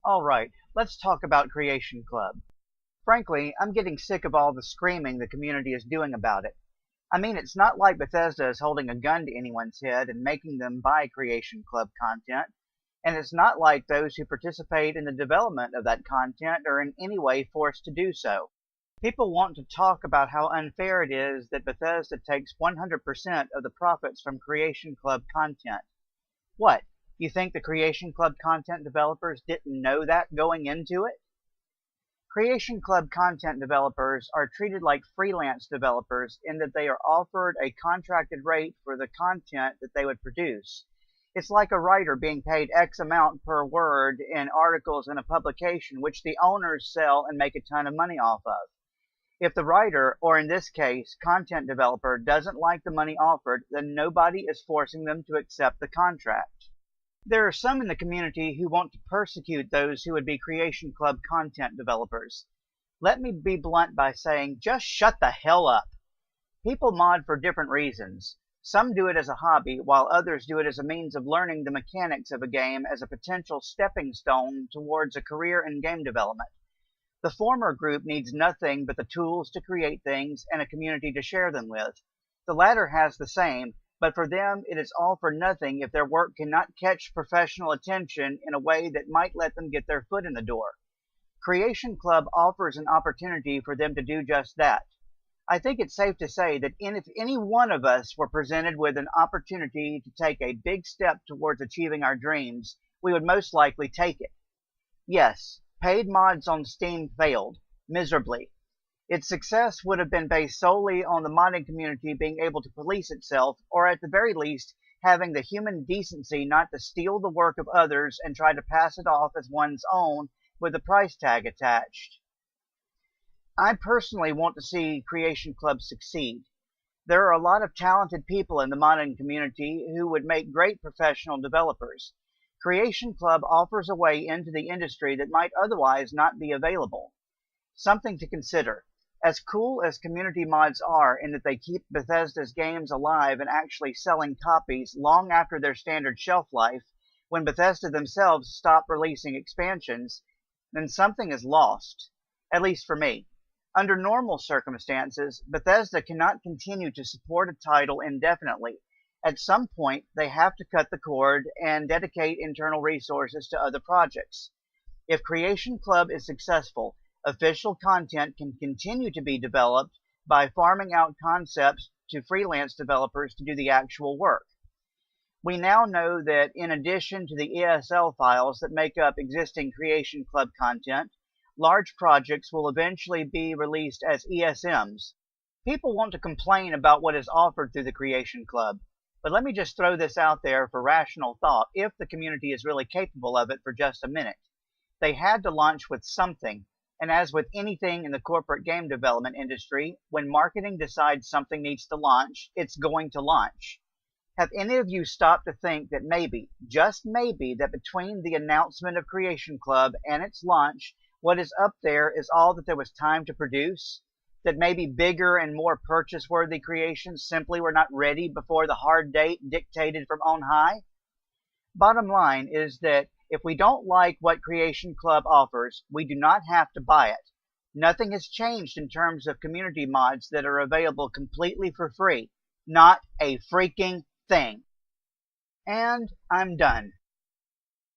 Alright, let's talk about Creation Club. Frankly, I'm getting sick of all the screaming the community is doing about it. I mean, it's not like Bethesda is holding a gun to anyone's head and making them buy Creation Club content, and it's not like those who participate in the development of that content are in any way forced to do so. People want to talk about how unfair it is that Bethesda takes 100% of the profits from Creation Club content. What? You think the Creation Club content developers didn't know that going into it? Creation Club content developers are treated like freelance developers in that they are offered a contracted rate for the content that they would produce. It's like a writer being paid X amount per word in articles in a publication which the owners sell and make a ton of money off of. If the writer, or in this case, content developer, doesn't like the money offered, then nobody is forcing them to accept the contract. There are some in the community who want to persecute those who would be Creation Club content developers. Let me be blunt by saying, just shut the hell up. People mod for different reasons. Some do it as a hobby, while others do it as a means of learning the mechanics of a game as a potential stepping stone towards a career in game development. The former group needs nothing but the tools to create things and a community to share them with. The latter has the same, but for them it is all for nothing if their work cannot catch professional attention in a way that might let them get their foot in the door. Creation Club offers an opportunity for them to do just that. I think it's safe to say that if any one of us were presented with an opportunity to take a big step towards achieving our dreams, we would most likely take it. Yes, paid mods on Steam failed, miserably. Its success would have been based solely on the modding community being able to police itself, or at the very least, having the human decency not to steal the work of others and try to pass it off as one's own with a price tag attached. I personally want to see Creation Club succeed. There are a lot of talented people in the modding community who would make great professional developers. Creation Club offers a way into the industry that might otherwise not be available. Something to consider. As cool as community mods are in that they keep Bethesda's games alive and actually selling copies long after their standard shelf life, when Bethesda themselves stop releasing expansions, then something is lost, at least for me. Under normal circumstances, Bethesda cannot continue to support a title indefinitely. At some point, they have to cut the cord and dedicate internal resources to other projects. If Creation Club is successful, official content can continue to be developed by farming out concepts to freelance developers to do the actual work. We now know that in addition to the ESL files that make up existing Creation Club content, large projects will eventually be released as ESMs. People want to complain about what is offered through the Creation Club, but let me just throw this out there for rational thought if the community is really capable of it for just a minute. They had to launch with something. And as with anything in the corporate game development industry, when marketing decides something needs to launch, it's going to launch. Have any of you stopped to think that maybe, just maybe, that between the announcement of Creation Club and its launch, what is up there is all that there was time to produce? That maybe bigger and more purchase-worthy creations simply were not ready before the hard date dictated from on high? Bottom line is that if we don't like what Creation Club offers, we do not have to buy it. Nothing has changed in terms of community mods that are available completely for free. Not a freaking thing. And I'm done.